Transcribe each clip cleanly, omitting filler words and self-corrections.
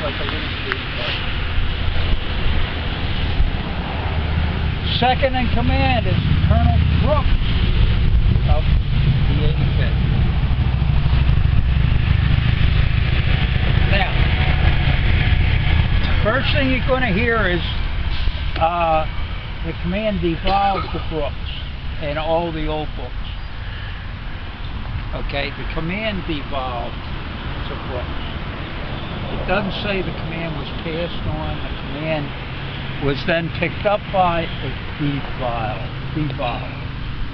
like a little street car. Second in command is Colonel Brooks of the 85th. Now, first thing you're going to hear is the command devolved to Brooks in all the old books. Okay, the command devolved to Brooks. It doesn't say the command was passed on. The command was then picked up by devolved.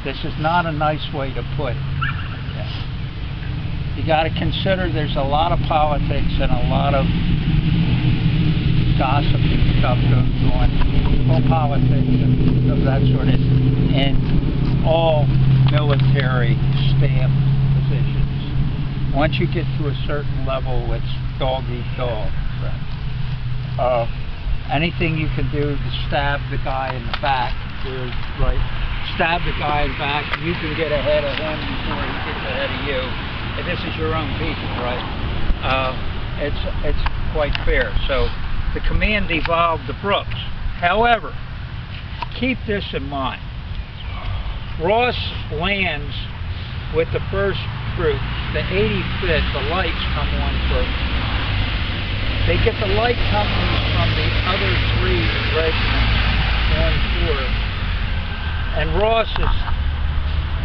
This is not a nice way to put it. Okay. You got to consider there's a lot of politics and a lot of gossip and stuff goes on, all politics and of that sort of, in all military staff positions. Once you get to a certain level, it's dog eat dog. Anything you can do to stab the guy in the back, right? Stab the guy in the back, you can get ahead of him before he gets ahead of you. And this is your own people, right? It's quite fair. So the command devolved to Brooks. However, keep this in mind. Ross lands with the first group, the 85th, the lights come on first. They get the light companies from the other 3 regiments on tour. And Ross is,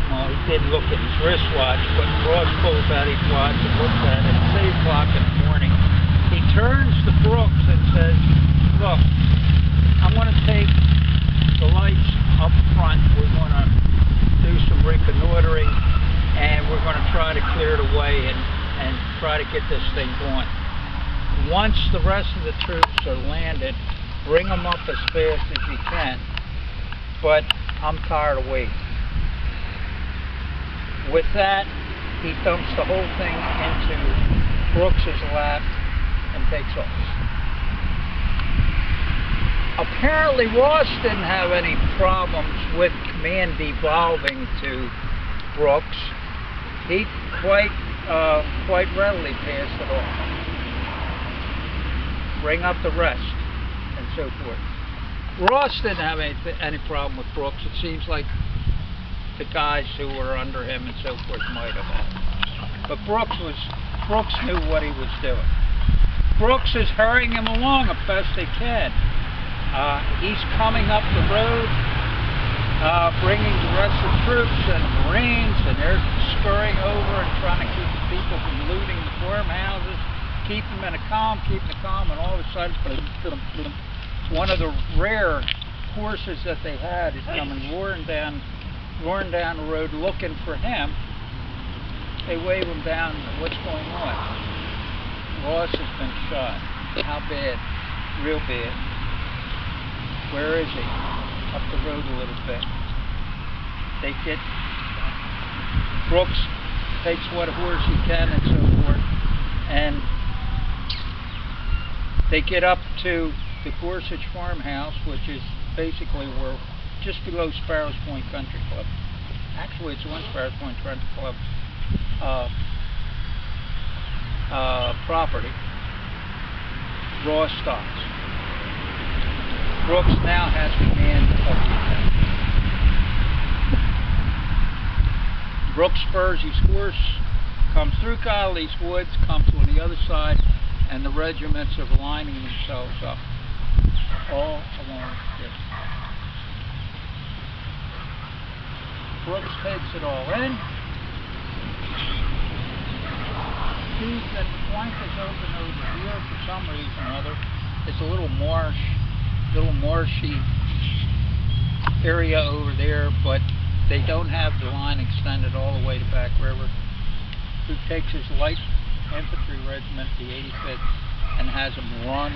well, he didn't look at his wristwatch, but Ross pulls out his watch and looks at it. It's 8 o'clock in the morning. He turns to Brooks and says, look, I'm going to take the lights up front. We're going to do some reconnoitering, and we're going to try to clear the way and try to get this thing going. Once the rest of the troops are landed, bring them up as fast as you can, but I'm tired of waiting. With that, he dumps the whole thing into Brooks's lap and takes off. Apparently Ross didn't have any problems with command devolving to Brooks. He quite readily passed it off. Bring up the rest, and so forth. Ross didn't have any problem with Brooks. It seems like the guys who were under him and so forth might have had. But Brooks knew what he was doing. Brooks is hurrying him along as best they can. He's coming up the road, bringing the rest of the troops and the Marines, and they're scurrying over and trying to keep the people from looting the farmhouses. Keep them in a calm, and all of a sudden, one of the rare horses that they had is coming roaring down the road looking for him. They wave him down. What's going on? Ross has been shot. How bad? Real bad. Where is he? Up the road a little bit. Brooks takes what horse he can and so forth, and they get up to the Gorsuch farmhouse, which is basically just below Sparrows Point Country Club. Actually, it's on Sparrows Point Country Club property. Ross stops. Brooks now has command of the attack. Brooks spurs his horse, comes through Connolly's woods, comes on the other side, and the regiments are lining themselves up all along this. Brooks takes it all in. Sees that the flank is open over here for some reason or other. It's a little marshy area over there, but they don't have the line extended all the way to Back River. He takes his light infantry regiment, the 85th, and has them run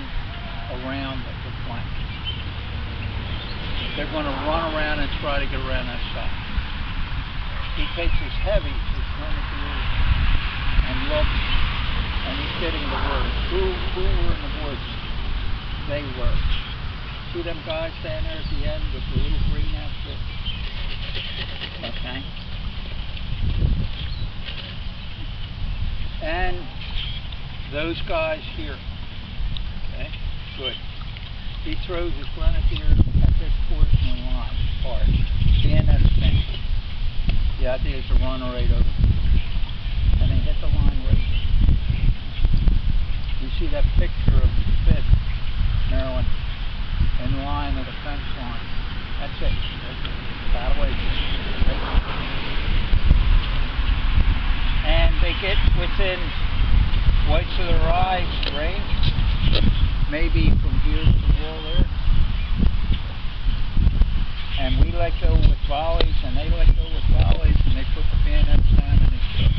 around the flank. They're going to run around and try to get around that side. He takes his heavies, his grenadiers, and looks, and he's getting the word. Who were in the woods? They were. See them guys down there at the end with the little green outfit? Okay. And those guys here. good. He throws his grenadiers at this portion of the line hard. BNS thing. The idea is to run right over. And they hit the line right. You see that picture of the 5th, Maryland, in line of the fence line. That's it. That way. And they get within whites of their eyes range, maybe from here to the wall there. And we let go with volleys, and they let go with volleys, and they put the bayonets down and they shoot.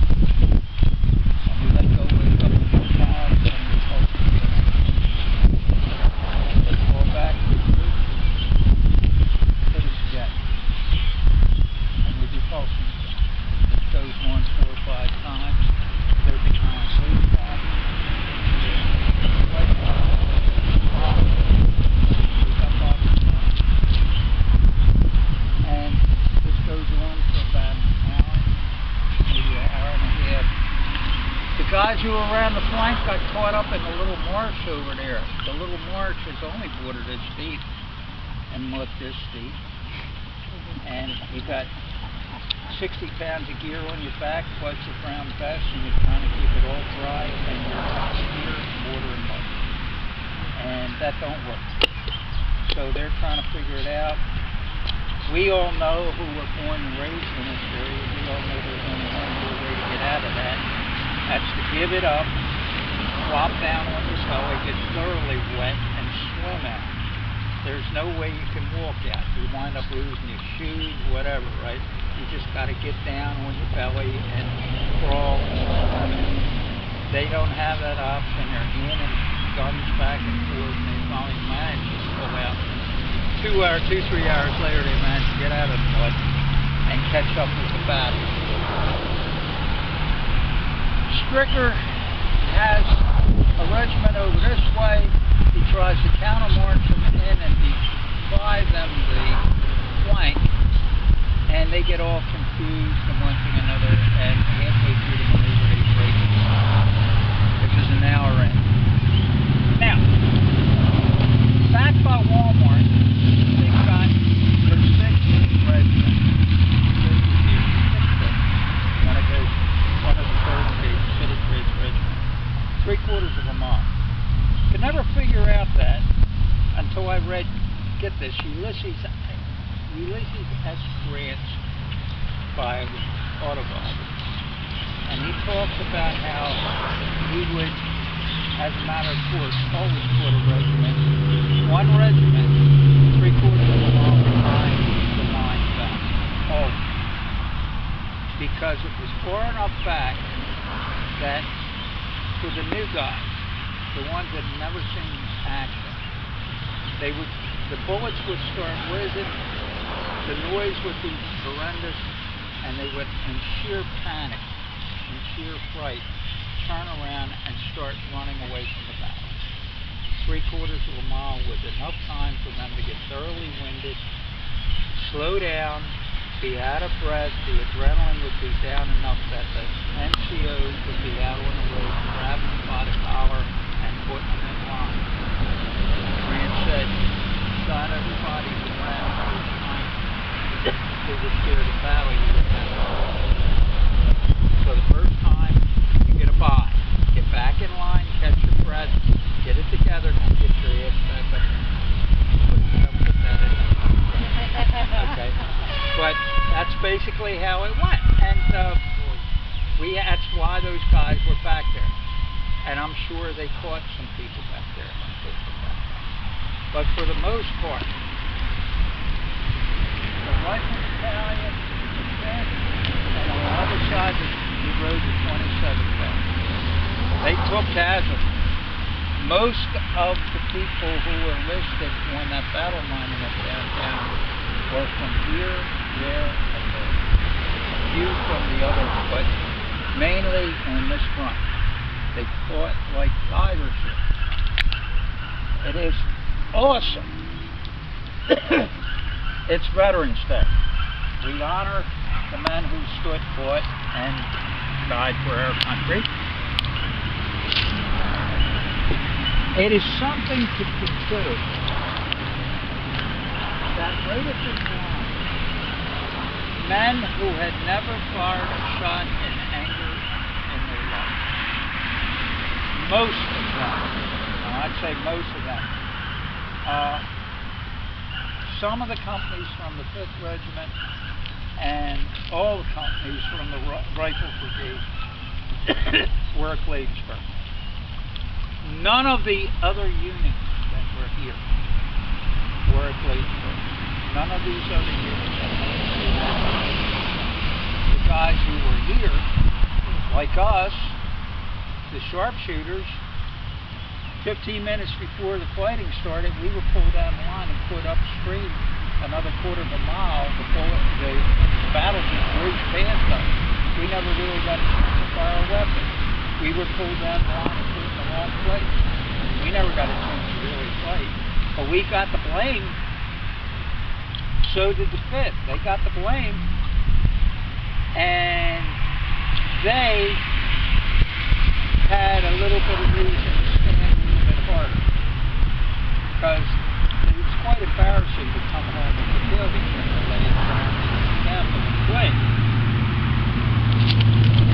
And we let go with a couple more volleys, and we hold the bayonets. They fall back, hit us again. And we do pulsing. It goes 1, 4, 5 times. They're behind those problems. And this goes on for about an hour, maybe an hour and a half. The guys who were around the flank got caught up in the little marsh over there. The little marsh is only water this deep and mud this deep. And you got 60 pounds of gear on your back, plus a brown vest, and you're trying to keep it all dry, and you're gear, water, and mud. And that don't work. So they're trying to figure it out. We all know who were born and raised in this area. We all know there's only one good way to get out of that. That's to give it up, flop down on your belly, get thoroughly wet, and swim out. There's no way you can walk out. You wind up losing your shoes, whatever, right? You just got to get down on your belly and crawl and swim out. They don't have that option. They're handing guns back and forth, and they finally manage to pull out. 3 hours later, they managed to get out of the mud and catch up with the battle. Stricker has a regiment over this way. He tries to countermarch them in and defy them the flank, and they get all confused and one thing another, and halfway through the maneuver they break it. This is an hour in. Now, back by Walmart, they've got the 6th regiment. One of the 3rd State City Bridge Regiment. 3/4 of a mile. Could never figure out that until I read, get this, Ulysses S. Grant's autobiography. And he talks about how he would, as a matter of course, always put a regiment, one regiment, 3/4 of a mile behind the line back. Always. Because it was far enough back that for the new guys, the ones that had never seen action, the bullets would start whizzing, the noise would be horrendous, and they would, in sheer panic, in sheer fright, turn around and start running away from the battle. 3/4 of a mile was enough time for them to get thoroughly winded, slow down, be out of breath, the adrenaline would be down enough that the NCOs would be out on the road, grabbing them by the collar and putting them in line. Grant said, got everybody around the time they were scared of battle. So the first time, you get a buy. Get back in line, catch your breath, get it together, and get your ass back. Put that in. Okay. But that's basically how it went, and that's why those guys were back there. And I'm sure they caught some people back there. But for the most part, the rifle battalion, the 5th, and on the other side, we rode the 27th back. They took casualties. Most of the people who were enlisted on that battle lining up downtown were from here, there, and there. A few from the others, but mainly on this front. They fought like tigers. It is awesome. It's Veterans Day. We honor the men who stood, fought, and died for our country. It is something to consider that right at the time, men who had never fired a shot in anger in their life, most of them, and I'd say most of them, some of the companies from the 5th Regiment and all the companies from the Rifle Brigade were at Gladysburg. None of the other units that were here were at Gladysburg. None of these other units that were here. The guys who were here, like us, the sharpshooters, 15 minutes before the fighting started, we were pulled down the line and put upstream another quarter of a mile before the battle just breezed past us. We never really got a chance to fire a weapon. We were pulled down the line and put in the wrong place. We never got a chance to really fight. But we got the blame. So did the 5th. They got the blame. And they had a little bit of reason to stand a little bit harder. Because it was quite embarrassing to come home with the building and the lay down in the capital and play.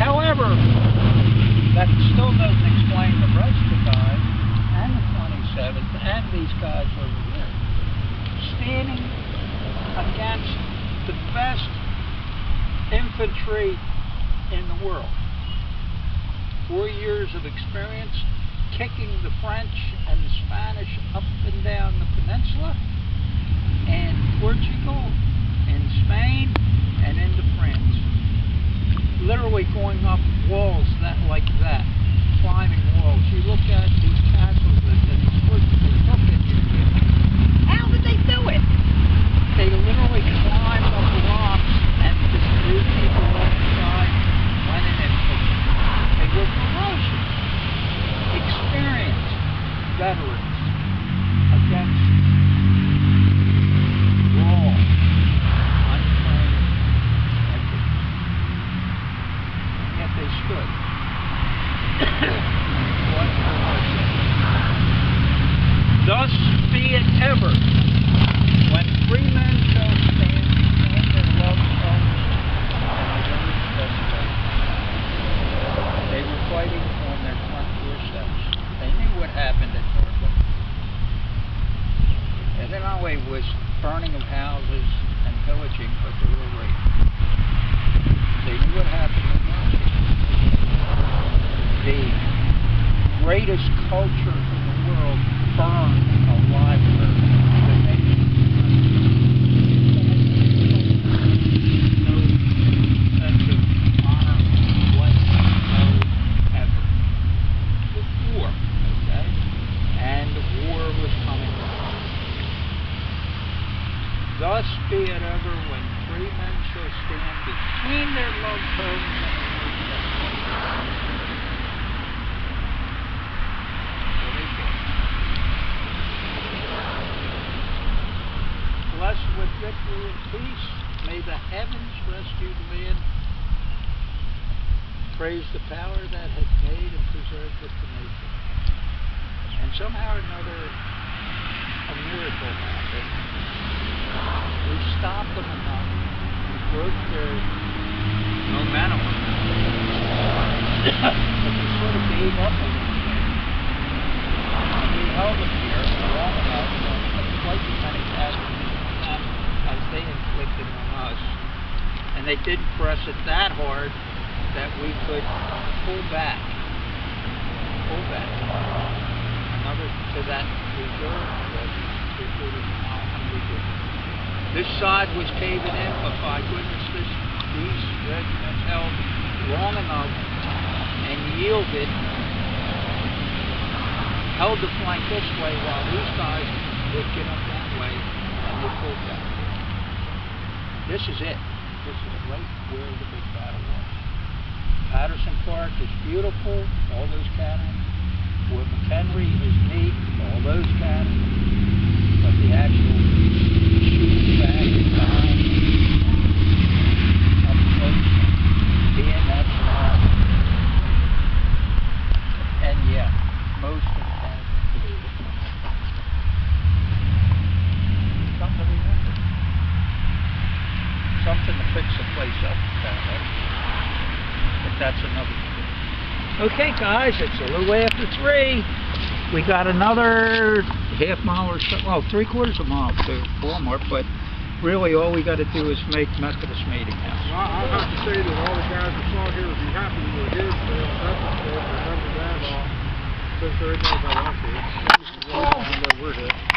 However, that still doesn't explain the rest of the guys and the 27th and these guys over here standing against the best infantry in the world. 4 years of experience kicking the French and the Spanish up and down the peninsula, and Portugal, and Spain, and into France. Literally going up walls like that, climbing walls. You look at these castles that these Portuguese look at you. How did they do it? They literally climbed up the rocks and just threw people off the side, went in and pushed them. They were ferocious, experienced veterans against raw, untrained enemies. Yet they stood. What was it? Thus be it ever, when 3 men shall stand between their loved ones and the women's best friends. They were fighting on their front doorsteps. They knew what happened at Norfolk. And then not only was burning of houses and pillaging, but they were raped. They knew what happened in Norfolk. The greatest culture in the world burned alive with the nation. No sense of honor, whatsoever. The war, okay? And the war was coming. Thus be it ever when 3 men shall stand between their loved homes and their destiny. Blessed with victory and peace, may the heavens rescue the land. Praise the power that hath made and preserved it to nature. And somehow or another, a miracle happened. We stopped them enough. We broke their momentum. But we sort of gave up a little bit. And we held them here long enough to quite as many casualties as they inflicted on us. And they didn't press it that hard that we could pull back. Another to that reserve was 3/4 mile and we did. This side was caving in, but by goodness, these regiments held long enough and yielded, held the flank this way while these guys would get up that way and would pull back. This is it. This is right where the big battle was. Patterson Park is beautiful, all those cannons. Fort McHenry is neat, all those cannons. But the actual shooting back and time up close, being that small. And yeah, most of the cannons self-traffic. But that's another story. Okay, guys, it's a little after 3. We got another half mile or so, well, 3/4 of a mile to Walmart, but really all we got to do is make Methodist Meeting House. Well, I'll have to say that all the guys that saw here would be happy with his remember that since there ain't nobody else here. I know we're here.